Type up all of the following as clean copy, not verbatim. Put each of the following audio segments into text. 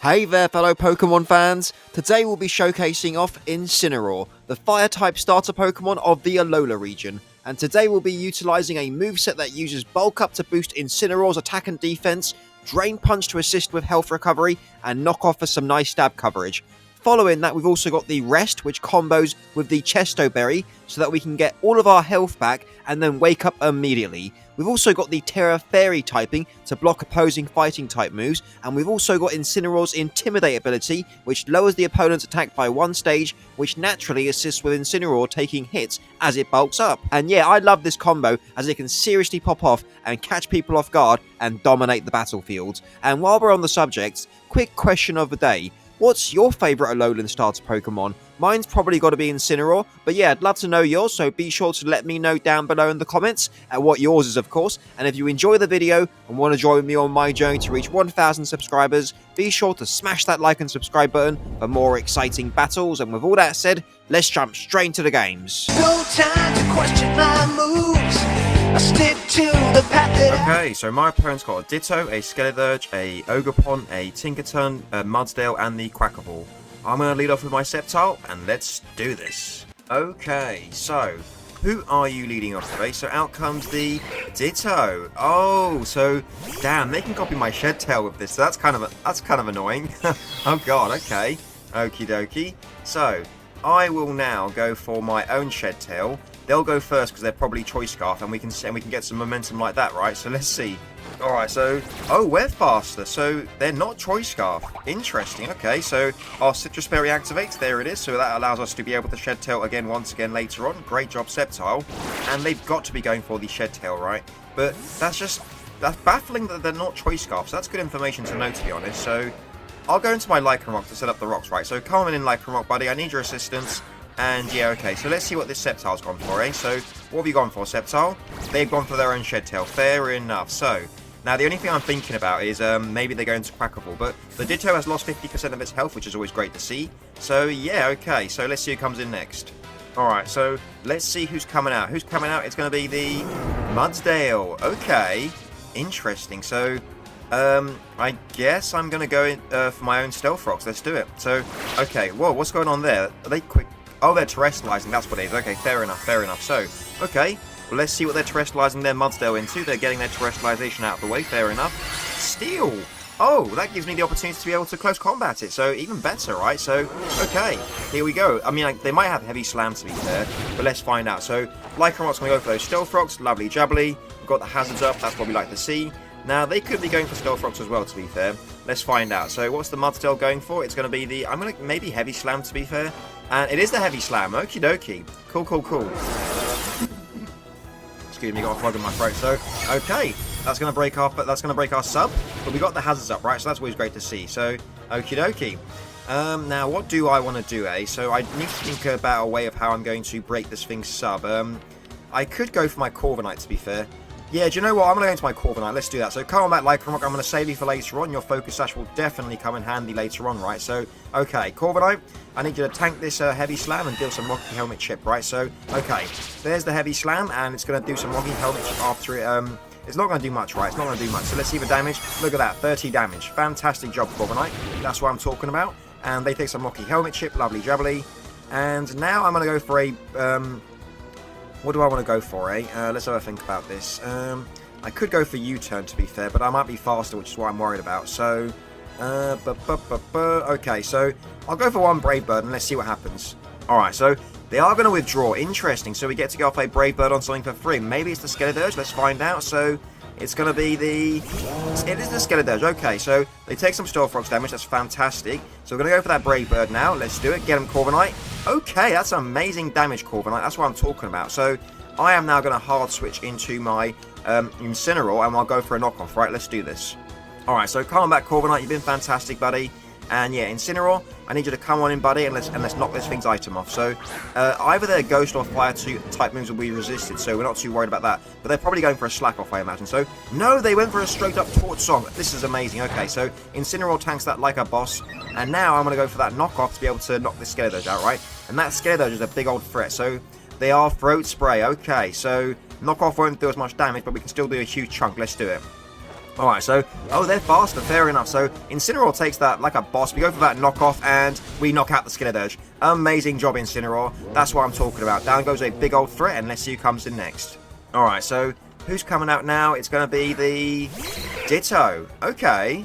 Hey there fellow Pokemon fans, today we'll be showcasing off Incineroar, the Fire-type starter Pokemon of the Alola region, and today we'll be utilising a moveset that uses Bulk Up to boost Incineroar's attack and defense, Drain Punch to assist with health recovery, and Knock Off for some nice stab coverage. Following that, we've also got the Rest, which combos with the Chesto Berry, so that we can get all of our health back and then wake up immediately. We've also got the Terra Fairy typing to block opposing fighting type moves, and we've also got Incineroar's Intimidate ability, which lowers the opponent's attack by one stage, which naturally assists with Incineroar taking hits as it bulks up. And yeah, I love this combo as it can seriously pop off and catch people off guard and dominate the battlefield. And while we're on the subject, quick question of the day. What's your favourite Alolan Starter Pokemon? Mine's probably got to be Incineroar, but yeah, I'd love to know yours, so be sure to let me know down below in the comments what yours is, of course. And if you enjoy the video and want to join with me on my journey to reach 1,000 subscribers, be sure to smash that like and subscribe button for more exciting battles. And with all that said, let's jump straight into the games. No time to question my moves. I stick to the path that Okay, so my opponent's got a Ditto, a Skeledirge, a Ogerpon, a Tinkaton, a Mudsdale, and the Quackable. I'm going to lead off with my Sceptile, and let's do this. Okay, so who are you leading off today? So out comes the Ditto. Oh, so damn, they can copy my Shed Tail with this. So that's kind of annoying. Oh god, okay, okie dokie. So I will now go for my own Shed Tail. They'll go first because they're probably Choice Scarf, and we can get some momentum like that, right? So let's see. All right, so we're faster, so they're not Choice Scarf. Interesting. Okay, so our Citrus Berry activates. There it is. So that allows us to be able to Shed Tail again once again later on. Great job, Sceptile. And they've got to be going for the Shed Tail, right? But that's baffling that they're not Choice Scarf. So that's good information to know, to be honest. So I'll go into my Lycanroc to set up the rocks, right? So come on in, Lycanroc, buddy. I need your assistance. And yeah, okay, so let's see what this Sceptile's gone for, eh? So, what have you gone for, Sceptile? They've gone for their own Shed Tail. Fair enough. So, now the only thing I'm thinking about is maybe they go into Quackable, but the Ditto has lost 50% of its health, which is always great to see. So, yeah, okay, so let's see who comes in next. Alright, so let's see who's coming out. Who's coming out? It's going to be the Mudsdale. Okay, interesting. So, I guess I'm going to go in for my own Stealth Rocks. Let's do it. So, okay, whoa, what's going on there? Are they quick? Oh, they're terrestrializing, that's what it is. Okay, fair enough, fair enough. So, okay, well, let's see what they're terrestrializing their Mudsdale into. They're getting their terrestrialization out of the way, fair enough. Steel! Oh, that gives me the opportunity to be able to close combat it, so even better, right? So, okay, here we go. I mean, they might have Heavy Slam to be fair, but let's find out. So, Lycanroc's going to go for those Stealth Rocks, lovely jubbly. We've got the hazards up, that's what we like to see. Now, they could be going for Stealth Rocks as well, to be fair. Let's find out. So, what's the Mudsdale going for? It's going to be the... I'm going to maybe Heavy Slam, to be fair. And it is the Heavy Slam. Okie dokie. Cool, cool, cool. Excuse me, got a frog in my throat. So, okay. That's going to break our sub. But we got the hazards up, right? So, that's always great to see. So, okie dokie. Now, what do I want to do, eh? So, I need to think about a way of how I'm going to break this thing's sub. I could go for my Corviknight, to be fair. Yeah, do you know what? I'm going to go into my Corviknight. Let's do that. So, come on back, Lycanroc. I'm going to save you for later on. Your Focus Sash will definitely come in handy later on, right? So, okay, Corviknight, I need you to tank this Heavy Slam and deal some Rocky Helmet Chip, right? So, okay, there's the Heavy Slam, and it's going to do some Rocky Helmet Chip after it. It's not going to do much, right? It's not going to do much. So, let's see the damage. Look at that, 30 damage. Fantastic job, Corviknight. That's what I'm talking about. And they take some Rocky Helmet Chip, lovely jubbly. And now I'm going to go for a... what do I want to go for, eh? Let's have a think about this. I could go for U-turn, to be fair, but I might be faster, which is what I'm worried about. So, okay, so I'll go for one Brave Bird, and let's see what happens. Alright, so they are going to withdraw. Interesting. So we get to go off a Brave Bird on something for free. Maybe it's the Skeledirge. Let's find out. So it's going to be the... It is the Skeledirge. Okay, so they take some Stealth Rocks damage. That's fantastic. So we're going to go for that Brave Bird now. Let's do it. Get him, Corviknight. Okay, that's amazing damage, Corviknight. That's what I'm talking about. So I am now going to hard switch into my Incineroar, and I'll go for a knockoff, right? Let's do this. Alright, so come on back, Corviknight. You've been fantastic, buddy. And yeah, Incineroar, I need you to come on in, buddy, and let's knock this thing's item off. So, either their Ghost or Fire type moves will be resisted, so we're not too worried about that. But they're probably going for a Slack off, I imagine. So, no, they went for a straight up Torch Song. This is amazing. Okay, so Incineroar tanks that like a boss, and now I'm going to go for that knockoff to be able to knock this Skeledirge out, right? And that Skeledirge is a big old threat, so they are Throat Spray. Okay, so knockoff won't do as much damage, but we can still do a huge chunk. Let's do it. Alright, so, oh, they're faster, fair enough. So, Incineroar takes that like a boss. We go for that knockoff, and we knock out the Skeledirge. Amazing job, Incineroar. That's what I'm talking about. Down goes a big old threat, and let's see who comes in next. Alright, so, who's coming out now? It's going to be the Ditto. Okay.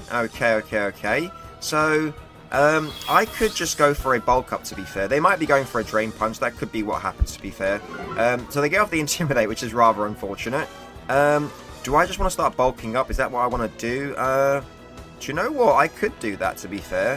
So, I could just go for a bulk up, to be fair. They might be going for a Drain Punch. That could be what happens, to be fair. So they get off the Intimidate, which is rather unfortunate. Do I just want to start bulking up? Is that what I want to do? Do you know what? I could do that, to be fair.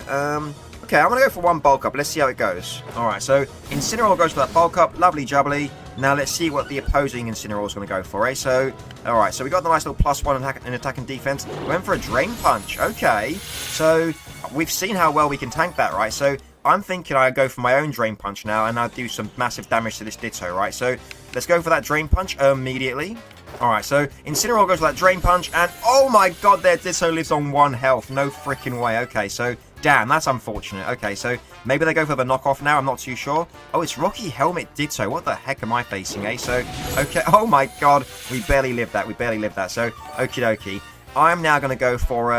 Okay, I'm going to go for one bulk up. Let's see how it goes. Alright, so Incineroar goes for that bulk up. Lovely jubbly. Now let's see what the opposing Incineroar is going to go for, eh? So, alright, so we got the nice little +1 in attack and defense. Went for a Drain Punch. Okay, so we've seen how well we can tank that, right? So I'm thinking I go for my own Drain Punch now, and I'll do some massive damage to this Ditto, right? So let's go for that Drain Punch immediately. Alright, so Incineroar goes for that Drain Punch, and oh my god, their Ditto lives on 1 health. No freaking way. Okay, so damn, that's unfortunate. Okay, so maybe they go for the knockoff now. I'm not too sure. Oh, it's Rocky Helmet Ditto. What the heck am I facing, eh? So, okay. Oh my god, we barely lived that. So, okie dokie. I'm now going to go for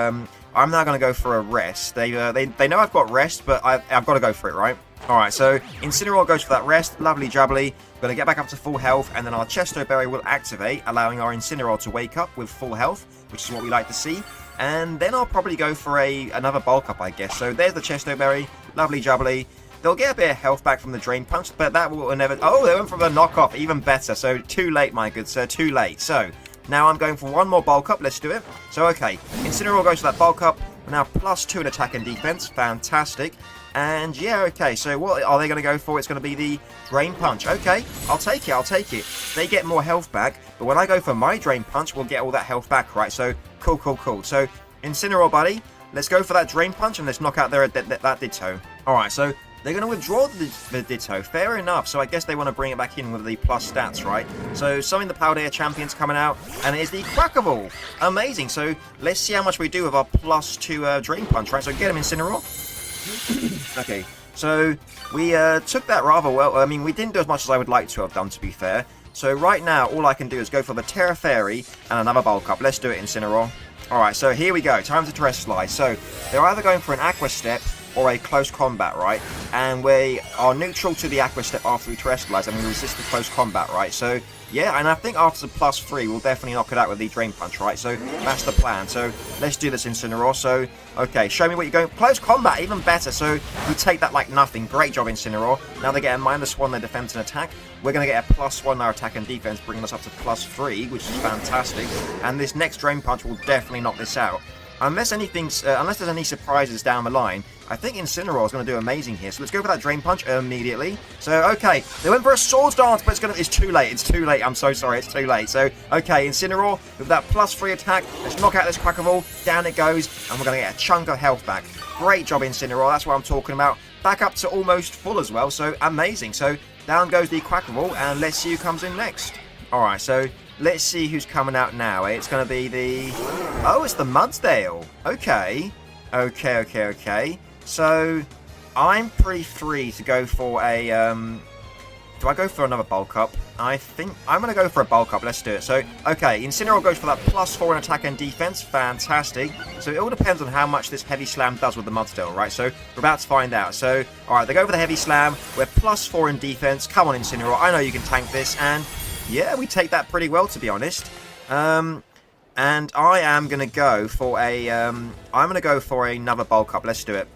a rest. They know I've got rest, but I've got to go for it, right? Alright, so Incineroar goes for that rest. Lovely jubbly. Going to get back up to full health, and then our Chesto Berry will activate, allowing our Incineroar to wake up with full health, which is what we like to see. And then I'll probably go for another bulk up, I guess. So there's the Chesto Berry. Lovely jubbly. They'll get a bit of health back from the Drain Punch, but that will never... Oh, they went for the knockoff. Even better. So too late, my good sir. Too late. So now I'm going for one more bulk up. Let's do it. So, okay. Incineroar goes for that bulk up. We're now +2 in attack and defense. Fantastic. And yeah, okay, so what are they going to go for? It's going to be the Drain Punch. Okay, I'll take it. They get more health back, but when I go for my Drain Punch, we'll get all that health back, right? So, cool. So, Incineroar, buddy, let's go for that Drain Punch, and let's knock out that Ditto. Alright, so they're going to withdraw the Ditto. Fair enough, so I guess they want to bring it back in with the plus stats, right? So, something the Paldea Champion's coming out, and it is the Quackable. Amazing, so let's see how much we do with our +2 Drain Punch, right? So, get him, Incineroar. Okay, so we took that rather well. I mean, we didn't do as much as I would like to have done, to be fair. So right now, all I can do is go for the Terra Fairy and another bulk up. Let's do it, Incineroar. Alright, so here we go. Time to Terrestrialize. So they're either going for an Aqua Step or a close combat, right? And we are neutral to the Aqua Step after we Terrestrialize, and we resist the close combat, right? So yeah, and I think after the +3, we'll definitely knock it out with the Drain Punch, right? So that's the plan. So let's do this, Incineroar. So, okay, show me what you're going. Close combat, even better. So we take that like nothing. Great job, Incineroar. Now they get a -1 their defense and attack. We're going to get a +1 our attack and defense, bringing us up to +3, which is fantastic. And this next Drain Punch will definitely knock this out. Unless there's any surprises down the line, I think Incineroar is going to do amazing here. So let's go for that Drain Punch immediately. So, okay, they went for a Swords Dance, but it's too late. It's too late. I'm so sorry. It's too late. So, okay, Incineroar, with that +3 attack, let's knock out this Quackable. Down it goes, and we're going to get a chunk of health back. Great job, Incineroar. That's what I'm talking about. Back up to almost full as well, so amazing. So, down goes the Quackable, and let's see who comes in next. Alright, so let's see who's coming out now. It's going to be the... Oh, it's the Mudsdale. Okay. So, I'm pretty free to go for a... Do I go for another bulk up? I think I'm going to go for a bulk up. Let's do it. So, okay, Incineroar goes for that +4 in attack and defense. Fantastic. So, it all depends on how much this Heavy Slam does with the Mudsdale, right? So, we're about to find out. So, alright, they go for the Heavy Slam. We're +4 in defense. Come on, Incineroar. I know you can tank this. And, yeah, we take that pretty well, to be honest. And I am going to go for a... I'm going to go for another bulk up. Let's do it.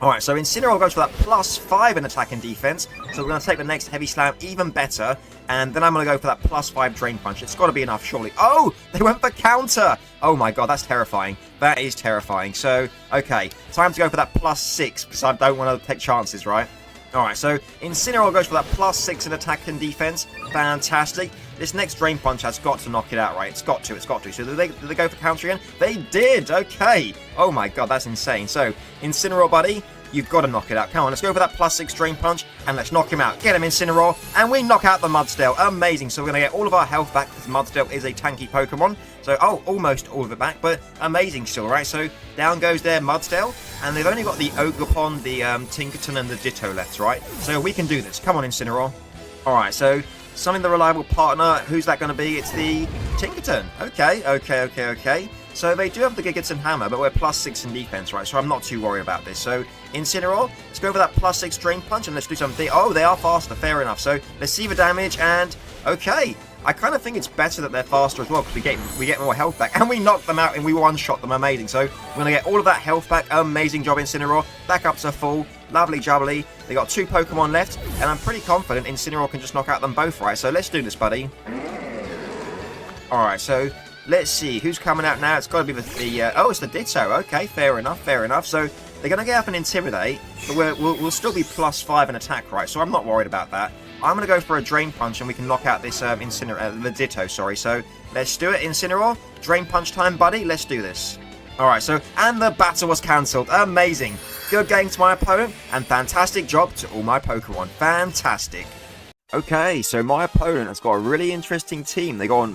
Alright, so Incineroar goes for that +5 in attack and defense. So we're going to take the next Heavy Slam even better. And then I'm going to go for that +5 Drain Punch. It's got to be enough, surely. Oh! They went for counter! Oh my god, that's terrifying. That is terrifying. So, okay. Time to go for that +6, because I don't want to take chances, right? Alright, so Incineroar goes for that +6 in attack and defense. Fantastic. This next Drain Punch has got to knock it out, right? It's got to. So did they go for counter again? They did! Okay. Oh my god, that's insane. So, Incineroar, buddy, you've got to knock it out. Come on, let's go for that +6 Drain Punch, and let's knock him out. Get him, Incineroar, and we knock out the Mudsdale. Amazing. So we're going to get all of our health back, because Mudsdale is a tanky Pokemon. So, oh, almost all of it back, but amazing still, right? So, down goes their Mudsdale, and they've only got the Ogerpon, the Tinkerton, and the Ditto left, right? So we can do this. Come on, Incineroar. Alright, so... Something the reliable partner, who's that going to be? It's the Tinkerton. Okay. So they do have the Gigaton Hammer, but we're +6 in defense, right? So I'm not too worried about this. So Incineroar, let's go for that +6 Drain Punch and let's do something. Oh, they are faster, fair enough. So let's see the damage and okay. I kind of think it's better that they're faster as well because we get more health back and we knock them out and we one-shot them. Amazing. So we're going to get all of that health back. Amazing job, Incineroar. Back up to full. Lovely jubbly. They got 2 Pokemon left and I'm pretty confident Incineroar can just knock out them both, right? So let's do this, buddy. Alright, so let's see who's coming out now. It's got to be the oh, it's the Ditto. Okay, fair enough, fair enough. So they're going to get up and Intimidate, but we'll still be +5 in attack, right? So I'm not worried about that. I'm going to go for a Drain Punch and we can knock out this the Ditto, sorry. So let's do it, Incineroar. Drain Punch time, buddy. Let's do this. Alright, so, and the battle was cancelled. Amazing. Good game to my opponent and fantastic job to all my Pokemon. Fantastic. Okay, so my opponent has got a really interesting team. They got a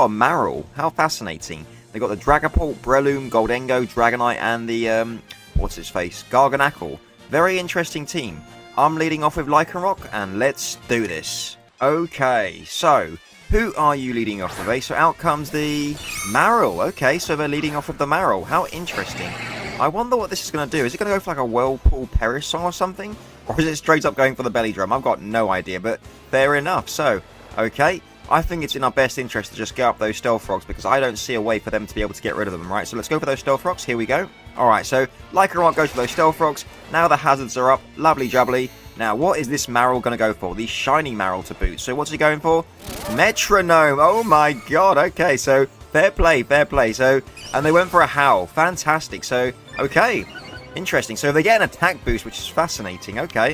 Marill. How fascinating. They got the Dragapult, Breloom, Goldengo, Dragonite, and the what's his face? Garganacl. Very interesting team. I'm leading off with Lycanroc, and let's do this. Okay, so who are you leading off with? So out comes the Marill. Okay, so they're leading off with the Marill. How interesting. I wonder what this is going to do. Is it going to go for like a Whirlpool Perish song or something? Or is it straight up going for the Belly Drum? I've got no idea, but fair enough. So, okay, I think it's in our best interest to just get up those Stealth Rocks because I don't see a way for them to be able to get rid of them, right? So let's go for those Stealth Rocks. Here we go. Alright, so Lycanroc goes for those Stealth Rocks. Now the hazards are up. Lovely jubbly. Now, what is this Marill going to go for? The shiny Marill to boot. So what's he going for? Metronome. Oh my god. Okay, so fair play, fair play. So, and they went for a Howl. Fantastic. So, okay. Interesting. So they get an attack boost, which is fascinating. Okay.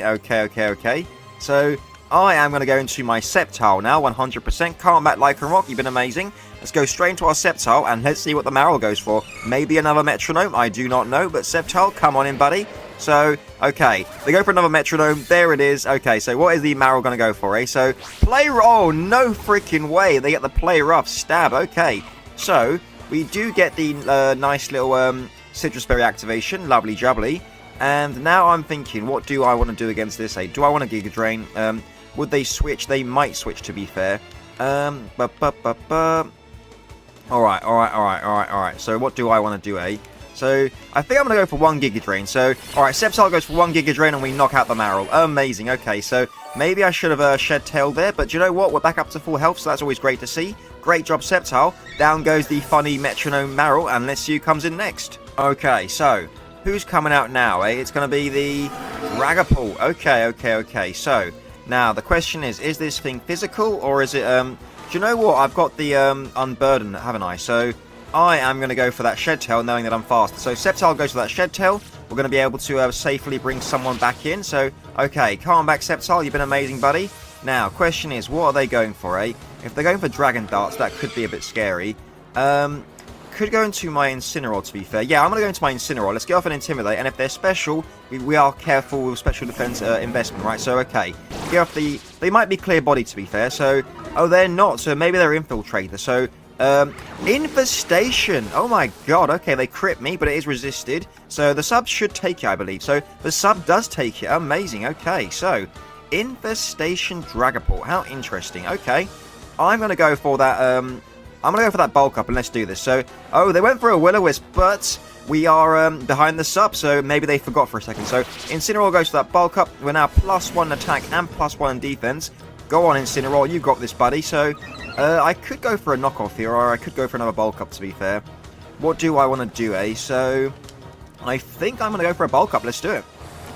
So I am going to go into my Sceptile now, 100%. Can't back Lycanroc. You've been amazing. Let's go straight into our Sceptile and let's see what the Marill goes for. Maybe another Metronome. I do not know. But Sceptile, come on in, buddy. So, okay. They go for another Metronome. There it is. Okay, so what is the Marill going to go for, eh? So, Play Rough. No freaking way. They get the Play Rough. Stab. Okay. So, we do get the nice little Citrus Berry activation. Lovely jubbly. And now I'm thinking, what do I want to do against this? Do I want a Giga Drain? Would they switch? They might switch, to be fair. Alright. So, what do I want to do, eh? So, I think I'm going to go for 1 Giga Drain. So, alright, Sceptile goes for 1 Giga Drain and we knock out the Marill. Amazing. Okay, so maybe I should have Shed Tail there. But do you know what? We're back up to full health, so that's always great to see. Great job, Sceptile. Down goes the funny Metronome Marill, and let's see who comes in next. Okay, so who's coming out now, eh? It's going to be the Dragapult. Okay. So, now the question is this thing physical or is it, do you know what? I've got the Unburden, haven't I? So, I am going to go for that Shed Tail, knowing that I'm faster. So, Sceptile goes for that Shed Tail. We're going to be able to safely bring someone back in. So, okay, calm back, Sceptile. You've been amazing, buddy. Now, question is, what are they going for, eh? If they're going for Dragon Darts, that could be a bit scary. Could go into my Incineroar, to be fair. Yeah, I'm going to go into my Incineroar. Let's get off and Intimidate. And if they're special, we are careful with special defense investment, right? So, okay. Get off the... They might be clear body, to be fair. So, oh, they're not. So, maybe they're Infiltrator. So, Infestation. Oh my god. Okay, they crit me, but it is resisted. So, the sub should take it, I believe. So, the sub does take it. Amazing. Okay, so... Infestation Dragapult. How interesting. Okay. I'm going to go for that, I'm going to go for that bulk up and let's do this. So, oh, they went for a Will-O-Wisp, but we are behind the sub, so maybe they forgot for a second. So, Incineroar goes for that bulk up. We're now +1 attack and +1 in defense. Go on, Incineroar, you got this, buddy. So, I could go for a knockoff here, or I could go for another bulk up, to be fair. What do I want to do, eh? So, I think I'm going to go for a bulk up. Let's do it.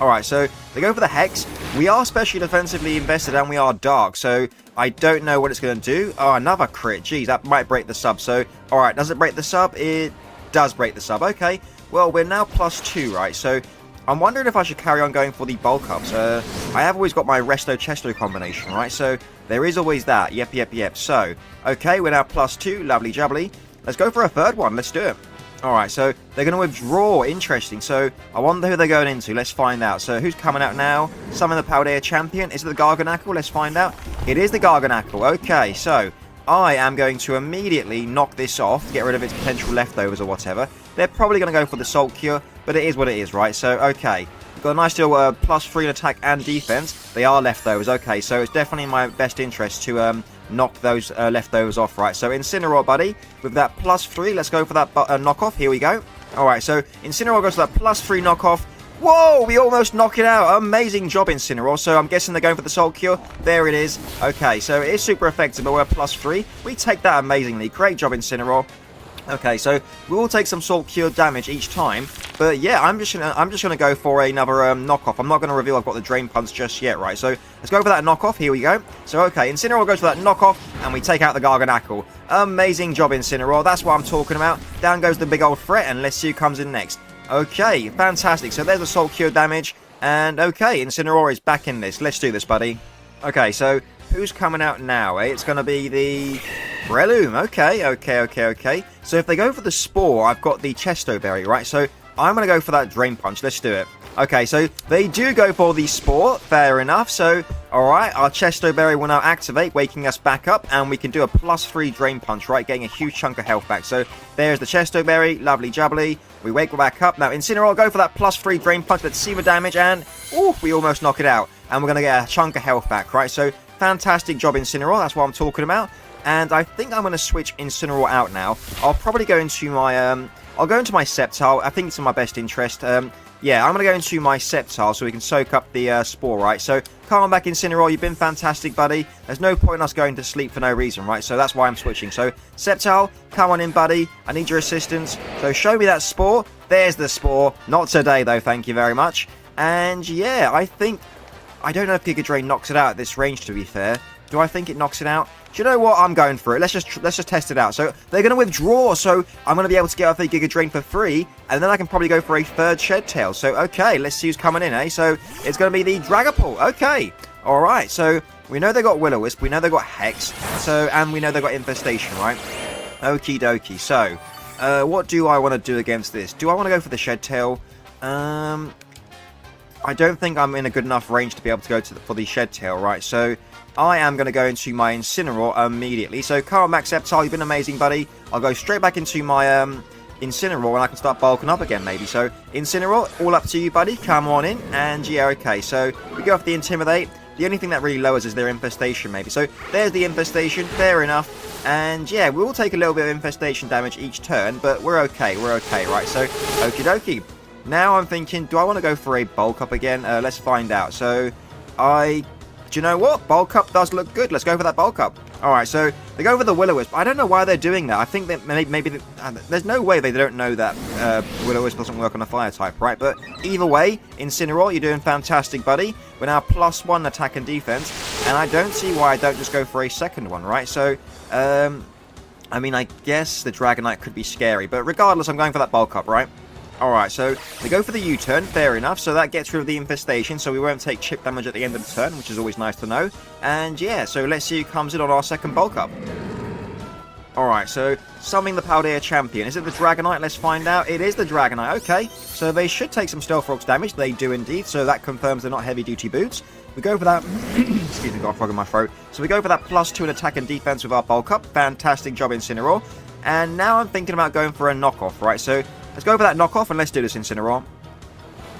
Alright, so they go for the Hex. We are specially defensively invested and we are dark, so I don't know what it's going to do. Oh, another crit. Jeez, that might break the sub. So, alright, does it break the sub? It does break the sub. Okay, well, we're now +2, right? So, I'm wondering if I should carry on going for the bulk ups. I have always got my Resto-Chesto combination, right? So, there is always that. Yep. So, okay, we're now +2. Lovely jubbly. Let's go for a third one. Let's do it. Alright, so they're going to withdraw. Interesting. So, I wonder who they're going into. Let's find out. So, who's coming out now? Summon the Paldea Champion. Is it the Garganacl? Let's find out. It is the Garganacl. Okay, so, I am going to immediately knock this off to get rid of its potential leftovers or whatever. They're probably going to go for the Salt Cure, but it is what it is, right? So, okay. Got a nice little +3 in attack and defense. They are leftovers. Okay, so it's definitely in my best interest to knock those leftovers off, right? So Incineroar, buddy, with that +3, let's go for that knockoff. Here we go. Alright, so Incineroar goes to that +3 knockoff. Whoa, we almost knock it out. Amazing job, Incineroar. So I'm guessing they're going for the Soul Cure. There it is. Okay, so it is super effective, but we're +3. We take that amazingly. Great job, Incineroar. Okay, so we will take some Soul Cure damage each time, but yeah, I'm just gonna go for another knockoff. I'm not gonna reveal I've got the Drain Punch just yet, right? So let's go for that knockoff. Here we go. So okay, Incineroar goes for that knockoff, and we take out the Garganacl. Amazing job, Incineroar. That's what I'm talking about. Down goes the big old threat, and let's see who comes in next. Okay, fantastic. So there's the Soul Cure damage, and okay, Incineroar is back in this. Let's do this, buddy. Okay, so who's coming out now, eh? It's gonna be the Breloom. Okay. So if they go for the Spore, I've got the Chesto Berry, right? So I'm going to go for that Drain Punch. Let's do it. Okay, so they do go for the Spore. Fair enough. So, alright, our Chesto Berry will now activate, waking us back up, and we can do a +3 Drain Punch, right? Getting a huge chunk of health back. So there's the Chesto Berry. Lovely jubbly. We wake back up. Now, Incineroar, go for that +3 Drain Punch. Let's see the damage, and ooh, we almost knock it out. And we're going to get a chunk of health back, right? So, fantastic job, Incineroar. That's what I'm talking about. And I think I'm going to switch Incineroar out now. I'll probably go into my, I'll go into my Sceptile. I think it's in my best interest. Yeah, I'm going to go into my Sceptile so we can soak up the Spore, right? So, come on back, Incineroar. You've been fantastic, buddy. There's no point in us going to sleep for no reason, right? So, that's why I'm switching. So, Sceptile, come on in, buddy. I need your assistance. So, show me that Spore. There's the Spore. Not today, though. Thank you very much. And, yeah, I don't know if Giga Drain knocks it out at this range, to be fair. Do I think it knocks it out? Do you know what? I'm going for it. Let's just test it out. So they're going to withdraw, so I'm going to be able to get off the Giga Drain for free, and then I can probably go for a third Shed Tail. So okay, let's see who's coming in, eh? So it's going to be the Dragapult. Okay, all right. So we know they got Will-O-Wisp, we know they got Hex, and we know they got Infestation, right? Okie dokie. So what do I want to do against this? Do I want to go for the Shed Tail? I don't think I'm in a good enough range to be able to go for the Shed Tail, right? So I am going to go into my Incineroar immediately. So, Carl Max Sceptile, you've been amazing, buddy. I'll go straight back into my Incineroar and I can start bulking up again, maybe. So, Incineroar, all up to you, buddy. Come on in. And, yeah, okay. So, we go off the Intimidate. The only thing that really lowers is their Infestation, maybe. So, there's the Infestation. Fair enough. And, yeah, we will take a little bit of Infestation damage each turn, but we're okay. We're okay, right? So, okie dokie. Now I'm thinking, do I want to go for a Bulk Up again? Let's find out. So, do you know what? Bulk Up does look good. Let's go for that Bulk Up. Alright, so they go for the Will-O-Wisp. I don't know why they're doing that. I think that maybe there's no way they don't know that Will-O-Wisp doesn't work on a Fire type, right? But either way, Incineroar, you're doing fantastic, buddy. We're now +1 attack and defense, and I don't see why I don't just go for a second one, right? So, I mean, I guess the Dragonite could be scary, but regardless, I'm going for that Bulk Up, right? Alright, so they go for the U-turn, fair enough, so that gets rid of the Infestation, so we won't take chip damage at the end of the turn, which is always nice to know. And yeah, so let's see who comes in on our second Bulk Up. Alright, so summoning the Paldea Champion. Is it the Dragonite? Let's find out. It is the Dragonite, okay. So they should take some Stealth Rocks damage, they do indeed, so that confirms they're not heavy-duty boots. We go for that, excuse me, got a frog in my throat. So we go for that +2 in attack and defense with our Bulk Up. Fantastic job, Incineroar. And now I'm thinking about going for a knockoff, right? So let's go for that knockoff and let's do this, Incineroar.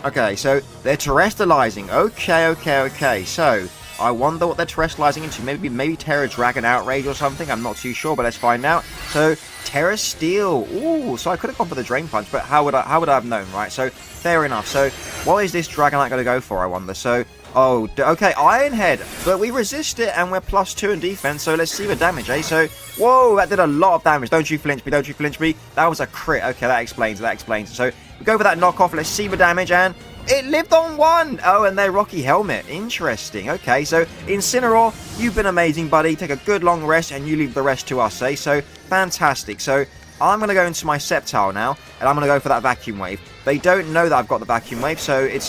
Okay, so they're terrestrializing. Okay. So I wonder what they're terrestrializing into. Maybe Terra Dragon Outrage or something. I'm not too sure, but let's find out. So Terra Steel. Ooh, so I could have gone for the Drain Punch, but how would I have known, right? So fair enough. So what is this Dragonite going to go for, I wonder? So oh, okay, Iron Head, but we resist it and we're +2 in defense, so let's see the damage, eh? So, whoa, that did a lot of damage. Don't you flinch me. That was a crit. Okay, that explains it. So, we go for that knockoff, let's see the damage, and it lived on 1! Oh, and their Rocky Helmet. Interesting. Okay, so, Incineroar, you've been amazing, buddy. Take a good long rest, and you leave the rest to us, eh? So, fantastic. So, I'm going to go into my Sceptile now, and I'm going to go for that Vacuum Wave. They don't know that I've got the Vacuum Wave, so it's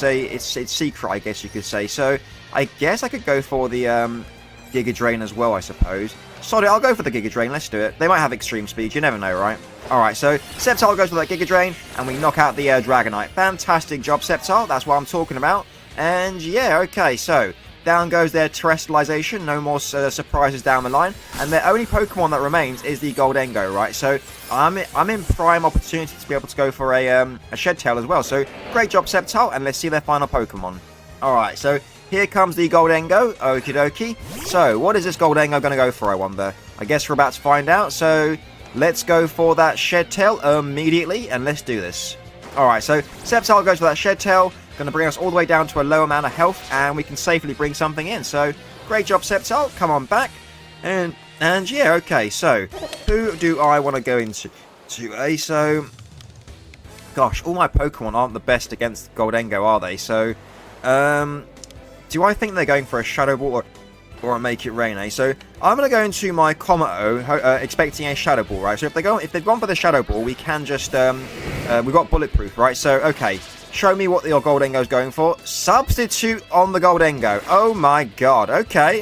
secret, I guess you could say. So, I guess I could go for the Giga Drain as well, I suppose. Sorry, I'll go for the Giga Drain, let's do it. They might have extreme speed, you never know, right? Alright, so Sceptile goes for that Giga Drain, and we knock out the Dragonite. Fantastic job, Sceptile, that's what I'm talking about. And yeah, okay, so down goes their terrestrialization, no more surprises down the line, and their only Pokemon that remains is the Goldengo, right? So I'm in prime opportunity to be able to go for a Shed Tail as well. So great job, Sceptile, and let's see their final Pokemon. Alright, so here comes the Goldengo. Okie dokie. So, what is this Goldengo going to go for, I wonder? I guess we're about to find out. So, let's go for that Shed Tail immediately, and let's do this. Alright, so Sceptile goes for that Shed Tail. Going to bring us all the way down to a low amount of health, and we can safely bring something in. So, great job, Sceptile. Come on back. And yeah, okay. So, who do I want to go into? So, gosh, all my Pokemon aren't the best against Goldengo, are they? So, do I think they're going for a Shadow Ball or a Make It Rain, eh? So, I'm going to go into my Kommo-o, expecting a Shadow Ball, right? So, if they've gone for the Shadow Ball, we can just, we've got Bulletproof, right? So, okay, show me what your Goldengo's going for. Substitute on the Goldengo. Oh my god. Okay.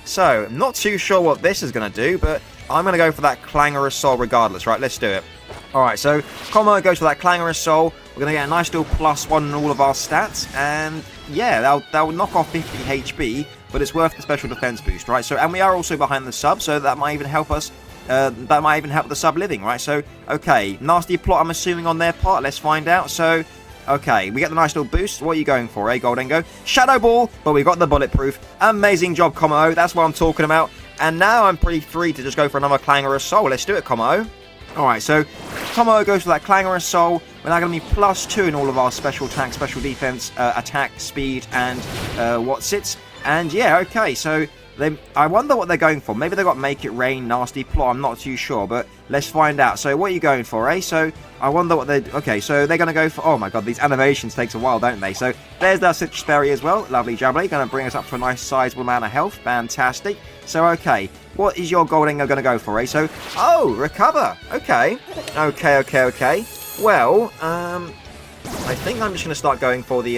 So, I'm not too sure what this is going to do, but I'm going to go for that Clangorous Soul regardless, right? Let's do it. Alright, so Kommo goes for that Clangorous Soul. We're going to get a nice little +1 in all of our stats. And yeah, that'll knock off 50 HP, but it's worth the special defense boost, right? So, and we are also behind the sub, so that might even help us. That might even help the sub living, right? So, okay, nasty plot, I'm assuming, on their part. Let's find out. So, okay, we get the nice little boost. What are you going for, eh, Goldengo? Shadow Ball, but we've got the Bulletproof. Amazing job, Kommo-o. That's what I'm talking about. And now I'm pretty free to just go for another Clangorous Soul. Let's do it, Kommo-o. Alright, so Kommo-o goes for that Clangorous Soul. We're now going to be +2 in all of our special attack, special defense, attack, speed, and what's-its. And yeah, okay, so I wonder what they're going for. Maybe they've got Make It Rain, Nasty Plot, I'm not too sure, but let's find out. So what are you going for, eh? So I wonder what they're... Okay, so they're going to go for... Oh my god, these animations takes a while, don't they? So there's that Citrus Berry as well. Lovely jubbly. Going to bring us up to a nice sizable amount of health. Fantastic. So, okay. What is your Goldengo going to go for, eh? So, oh, Recover. Okay. Okay. Well, I think I'm just going to start going for the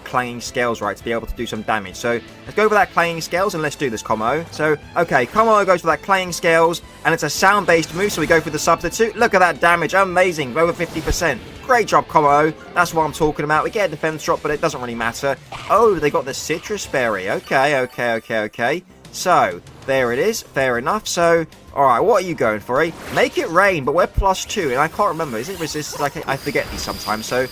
Clanging Scales, right, to be able to do some damage. So, let's go for that Clanging Scales, and let's do this, Kommo-o. So, okay, Kommo-o goes for that Clanging Scales, and it's a sound-based move, so we go for the Substitute. Look at that damage. Amazing. Over 50%. Great job, Kommo-o. That's what I'm talking about. We get a defense drop, but it doesn't really matter. Oh, they got the Citrus Berry. Okay. So, there it is. Fair enough. So, alright, what are you going for, eh? Make It Rain, but we're +2, and I can't remember. Is it resisted? I forget these sometimes. So,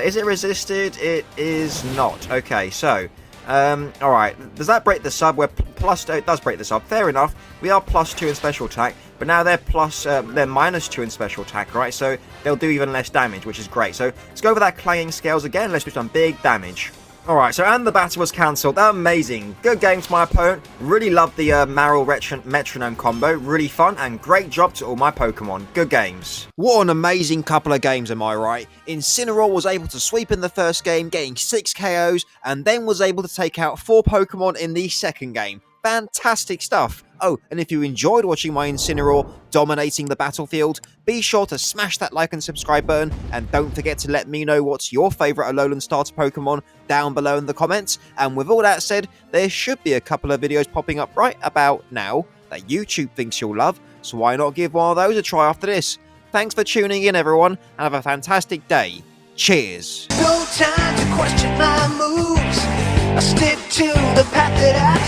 is it resisted? It is not. Okay, so, alright. Does that break the sub? We're it does break the sub. Fair enough. We are +2 in special attack, but now they're -2 in special attack, right? So, they'll do even less damage, which is great. So, let's go over that Clanging Scales again. Let's do some big damage. Alright, so and the battle was cancelled. Amazing. Good game to my opponent. Really loved the Marill Metronome combo. Really fun, and great job to all my Pokemon. Good games. What an amazing couple of games, am I right? Incineroar was able to sweep in the first game, getting 6 KOs, and then was able to take out 4 Pokemon in the second game. Fantastic stuff. Oh, and if you enjoyed watching my Incineroar dominating the battlefield, be sure to smash that like and subscribe button, and don't forget to let me know what's your favourite Alolan Starter Pokemon down below in the comments. And with all that said, there should be a couple of videos popping up right about now that YouTube thinks you'll love, so why not give one of those a try after this? Thanks for tuning in, everyone, and have a fantastic day. Cheers. No time to question my moves. I stick to the path that I